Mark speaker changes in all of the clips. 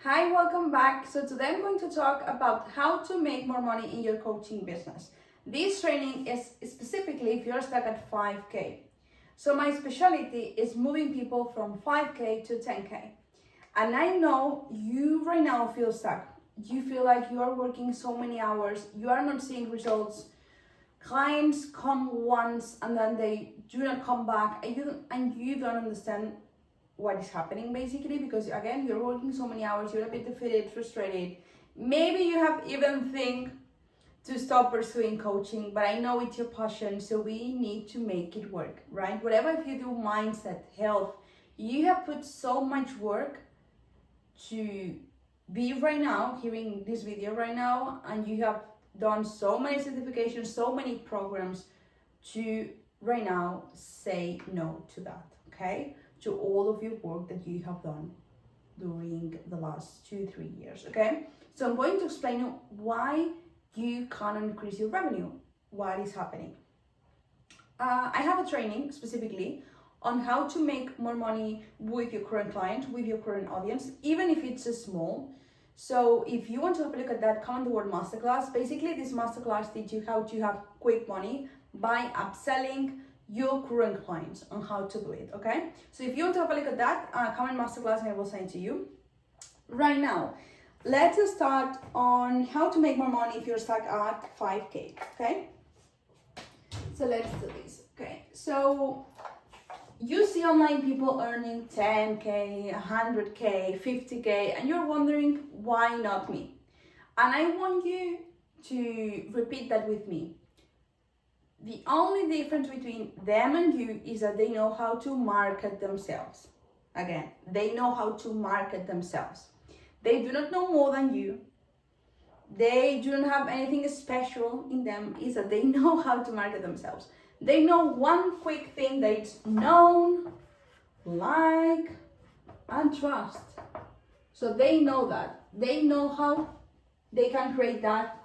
Speaker 1: Hi, welcome back. So today I'm going to talk about how to make more money in your coaching business. This training is specifically if you're stuck at 5K. So my specialty is moving people from 5K to 10K. And I know you right now feel stuck. You feel like you are working so many hours, you are not seeing results. Clients come once and then they do not come back, and you don't understand what is happening basically, because again, you're working so many hours, you're a bit defeated, frustrated. Maybe you have even think to stop pursuing coaching, but I know it's your passion, so we need to make it work, right? Whatever, if you do mindset, health, you have put so much work to be right now hearing this video right now, and you have done so many certifications, so many programs to right now say no to that, okay? To all of your work that you have done during the last 2-3 years, okay? So I'm going to explain you why you can't increase your revenue, what is happening. I have a training specifically on how to make more money with your current client, with your current audience, even if it's a small. So if you want to have a look at that, comment the word masterclass. Basically, this masterclass teaches you how to have quick money by upselling your current clients on how to do it, okay? So if you want to have a look at that, comment masterclass and I will send it to you. Right now, let's start on how to make more money if you're stuck at 5K, okay? So let's do this, okay? So you see online people earning 10K, 100K, 50K, and you're wondering, why not me? And I want you to repeat that with me. The only difference between them and you is that they know how to market themselves. Again, they know how to market themselves. They do not know more than you. They do not have anything special in them, is that they know how to market themselves. They know one quick thing, that it's known, like, and trust. So they know that. They know how they can create that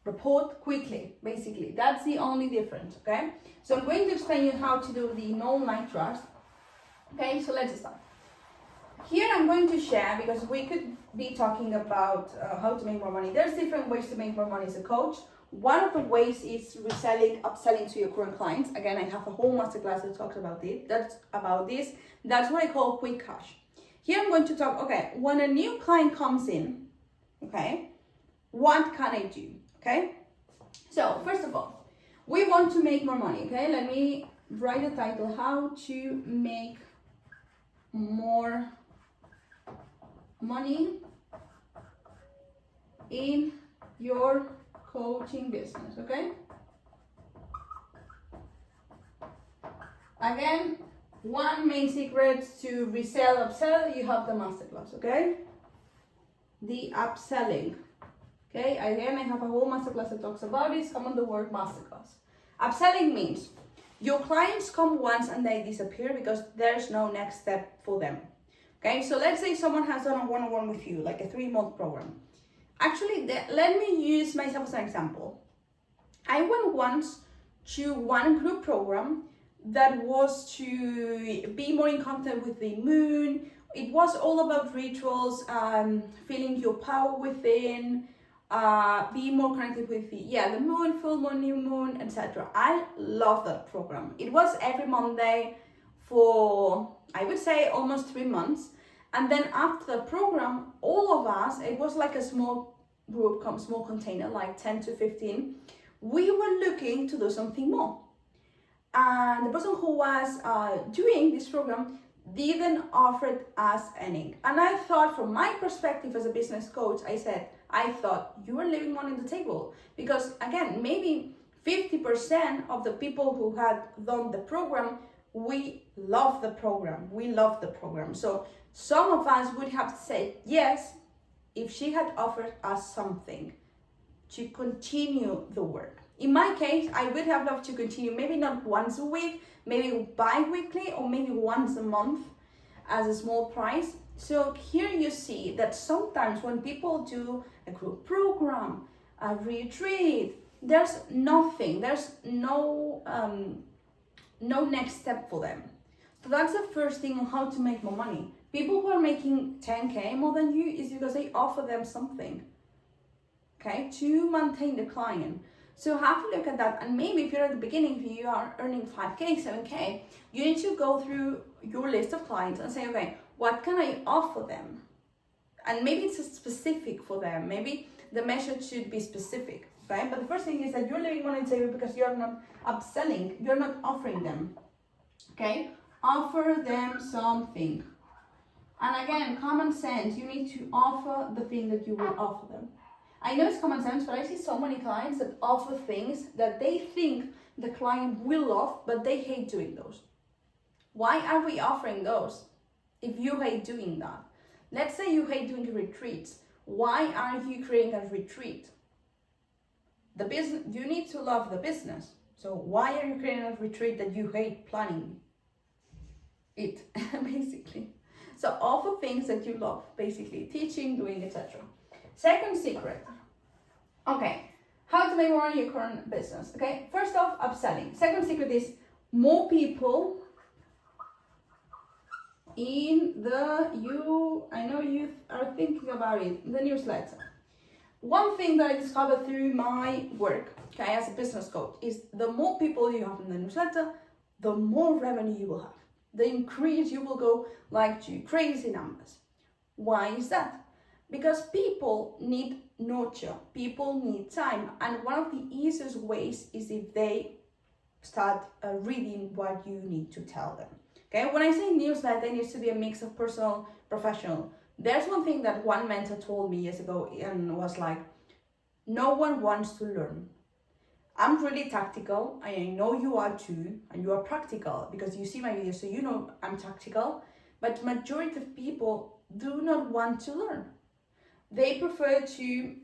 Speaker 1: report quickly, basically. That's the only difference, okay? So I'm going to explain you how to do the know, like, trust. Okay, so let's start. Here I'm going to share, because we could be talking about how to make more money. There's different ways to make more money as a coach. One of the ways is reselling, upselling to your current clients. Again, I have a whole masterclass that talks about it. That's what I call quick cash. Here I'm going to talk, okay, when a new client comes in, okay, what can I do, okay? So first of all, we want to make more money, okay? Let me write a title, how to make more money in your coaching business, okay? Again, one main secret to resell, upsell, you have the masterclass, okay? The upselling, okay? Again, I have a whole masterclass that talks about this. Come on the word masterclass. Upselling means your clients come once and they disappear because there's no next step for them, okay? So let's say someone has done a one-on-one with you, like a 3-month program. Actually, let me use myself as an example. I went once to one group program that was to be more in contact with the moon. It was all about rituals, feeling your power within, be more connected with the moon, full moon, new moon, etc. I love that program. It was every Monday for, I would say, almost 3 months. And then after the program, all of us, it was like a small group, small container, like 10 to 15. We were looking to do something more. And the person who was doing this program didn't offer us anything. And I thought, from my perspective as a business coach, I thought you were leaving money on the table. Because again, maybe 50% of the people who had done the program, we love the program. So some of us would have said yes if she had offered us something to continue the work. In my case, I would have loved to continue, maybe not once a week, maybe bi-weekly, or maybe once a month as a small price. So here you see that sometimes when people do a group program, a retreat, there's nothing, there's no next step for them. So that's the first thing on how to make more money. People who are making 10K more than you is because they offer them something, okay, to maintain the client. So have a look at that. And maybe if you're at the beginning, if you are earning 5K, 7K, you need to go through your list of clients and say, okay, what can I offer them? And maybe it's specific for them. Maybe the measure should be specific, right? But the first thing is that you're leaving money on the table because you're not upselling, you're not offering them, okay? Offer them something. And again, common sense, you need to offer the thing that you will offer them. I know it's common sense, but I see so many clients that offer things that they think the client will love, but they hate doing those. Why are we offering those if you hate doing that? Let's say you hate doing retreats. Why are you creating a retreat? The business, you need to love the business. So why are you creating a retreat that you hate planning it, basically? So offer things that you love, basically, teaching, doing, etc. Second secret, okay, how to make more in your current business, okay? First off, upselling. Second secret is more people in I know you are thinking about it, the newsletter. One thing that I discovered through my work, okay, as a business coach, is the more people you have in the newsletter, the more revenue you will have. The increase, you will go like to crazy numbers. Why is that? Because people need nurture, people need time, and one of the easiest ways is if they start reading what you need to tell them. Okay, when I say newsletter, it needs to be a mix of personal, professional. There's one thing that one mentor told me years ago and was like, no one wants to learn. I'm really tactical, I know you are too, and you are practical because you see my videos, so you know I'm tactical, but majority of people do not want to learn. They prefer to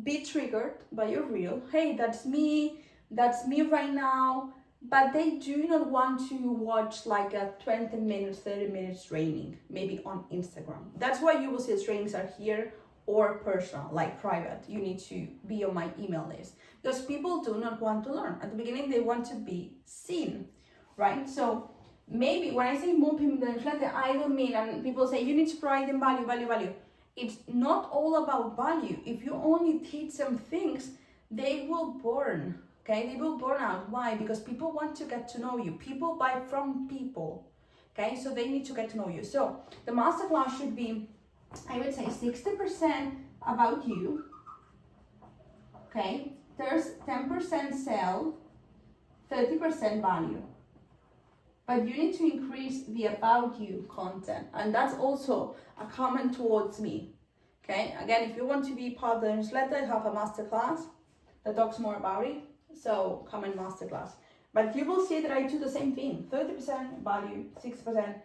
Speaker 1: be triggered by your reel. Hey, that's me right now. But they do not want to watch like a 20 minutes, 30 minutes training, maybe on Instagram. That's why you will see the trainings are here or personal, like private. You need to be on my email list because people do not want to learn. At the beginning, they want to be seen, right? So maybe when I say more people in the newsletter, I don't mean, and people say you need to provide them value. It's not all about value. If you only teach them things, they will burn. Okay, they will burn out. Why? Because people want to get to know you. People buy from people. Okay, so they need to get to know you. So the masterclass should be, I would say, 60% about you. Okay, there's 10% sell, 30% value. But you need to increase the about you content. And that's also a comment towards me. Okay, again, if you want to be part of the newsletter, I have a masterclass that talks more about it. So comment masterclass. But you will see that I do the same thing. 30% value, 6%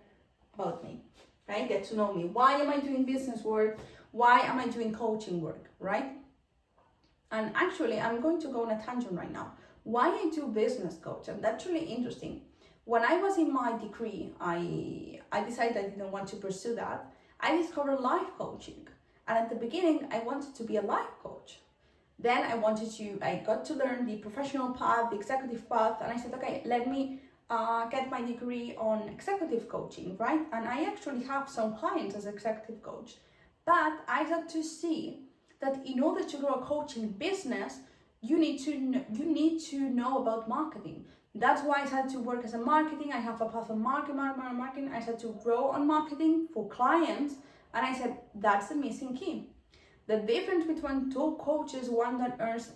Speaker 1: about me. Okay, get to know me. Why am I doing business work? Why am I doing coaching work, right? And actually, I'm going to go on a tangent right now. Why I do business coach, and that's really interesting. When I was in my degree, I decided I didn't want to pursue that. I discovered life coaching. And at the beginning, I wanted to be a life coach. Then I got to learn the professional path, the executive path, and I said, okay, let me get my degree on executive coaching, right? And I actually have some clients as executive coach. But I had to see that in order to grow a coaching business, you need to know about marketing. That's why I had to work as a marketing. I have a path of marketing. I had to grow on marketing for clients. And I said, that's the missing key. The difference between two coaches, one that earns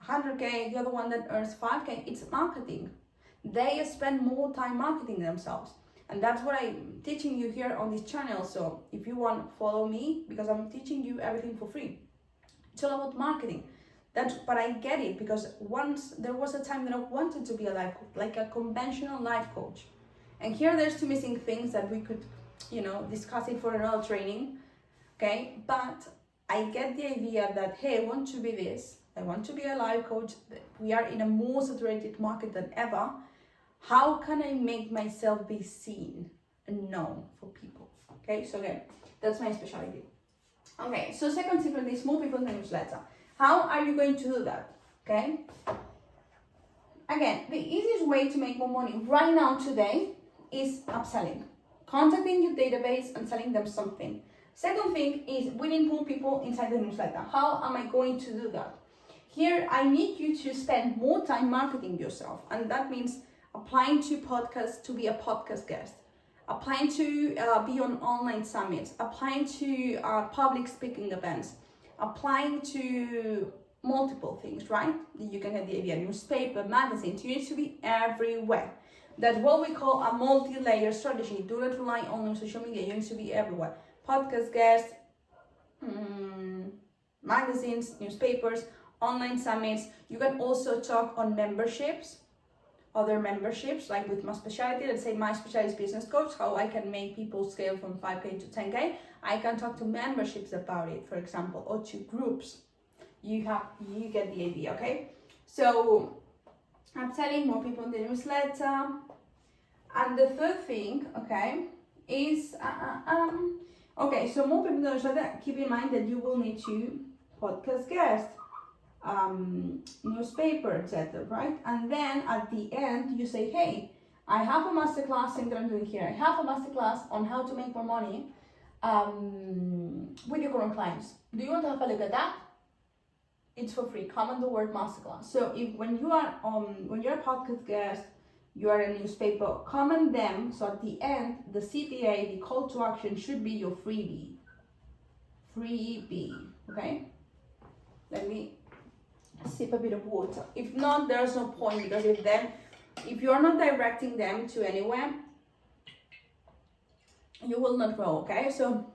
Speaker 1: 100K, the other one that earns 5K, it's marketing. They spend more time marketing themselves. And that's what I'm teaching you here on this channel. So if you want, follow me because I'm teaching you everything for free. It's all about marketing. But I get it because once there was a time that I wanted to be a life coach, like a conventional life coach. And here there's two missing things that we could, discuss it for another training. Okay, but I get the idea that, hey, I want to be this. I want to be a life coach. We are in a more saturated market than ever. How can I make myself be seen and known for people? Okay, so again, that's my specialty. Okay, so second secret is more people in the newsletter. How are you going to do that? Okay. Again, the easiest way to make more money right now today is upselling. contacting your database and selling them something. Second thing is winning more people inside the newsletter. How am I going to do that? Here, I need you to spend more time marketing yourself, and that means applying to podcasts to be a podcast guest, applying to be on online summits, applying to public speaking events, applying to multiple things, right? You can have the idea, newspaper, magazines, you need to be everywhere. That's what we call a multi-layer strategy. Do not rely only on social media, you need to be everywhere. Podcast guests, magazines, newspapers, online summits. You can also talk on memberships, other memberships, like with my specialty. Let's say my specialty is business coach, how I can make people scale from 5K to 10K. I can talk to memberships about it, for example, or to groups. You get the idea, okay? So I'm telling more people in the newsletter. And the third thing, okay, is okay, so more people in the newsletter. Keep in mind that you will need to podcast guests, newspaper, etc., right? And then at the end you say, hey, I have a masterclass thing that I'm doing here. I have a masterclass on how to make more money with your current clients. Do you want to have a look at that? It's for free. Comment the word masterclass. So if when you're a podcast guest, you are a newspaper, comment them. So at the end, the CTA, the call to action should be your freebie. Okay? Let me sip a bit of water. If not, there's no point, because if you're not directing them to anywhere, you will not grow, okay? So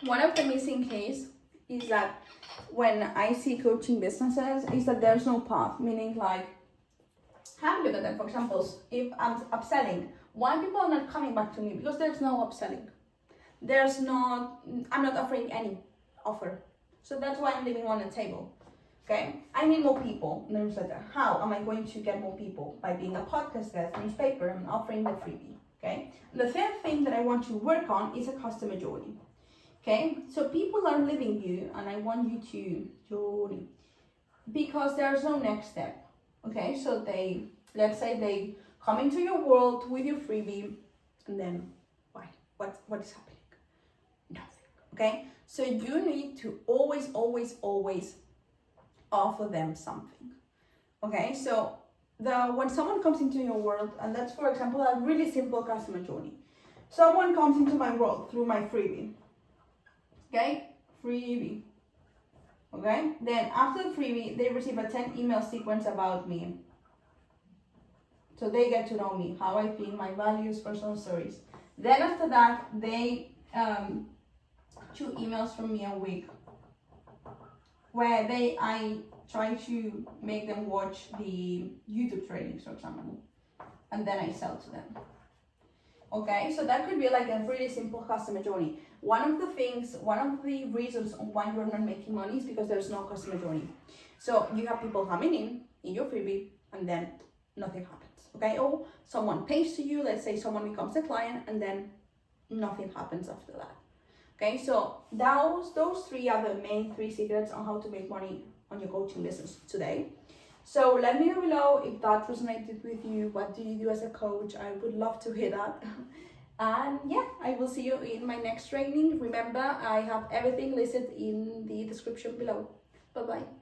Speaker 1: one of the missing keys is that when I see coaching businesses is that there's no path, meaning like, have a look at that. For example, if I'm upselling, why people are not coming back to me? Because there's no upselling. I'm not offering any offer. So that's why I'm leaving one on the table. Okay, I need more people in the newsletter. How am I going to get more people? By being a podcast guest, newspaper, and offering the freebie. Okay, and the third thing that I want to work on is a customer journey. Okay, so people are leaving you, and I want you to journey because there's no next step. Okay, so let's say they come into your world with your freebie, and then why? What is happening? Nothing. Okay, so you need to always offer them something. Okay, so when someone comes into your world, and that's for example a really simple customer journey. Someone comes into my world through my freebie. Okay, freebie. Okay, then after the freebie, they receive a 10 email sequence about me. So they get to know me, how I think, my values, personal stories. Then after that, they 2 emails from me a week, where I try to make them watch the YouTube trainings, for example, and then I sell to them. Okay, so that could be like a really simple customer journey. One of the reasons why you're not making money is because there's no customer journey. So you have people coming in your freebie, and then nothing happens. Okay, or someone pays to you, let's say someone becomes a client, and then nothing happens after that. Okay, so those 3 are the main 3 secrets on how to make money on your coaching business today. So let me know below if that resonated with you. What do you do as a coach? I would love to hear that. And yeah, I will see you in my next training. Remember, I have everything listed in the description below. Bye-bye.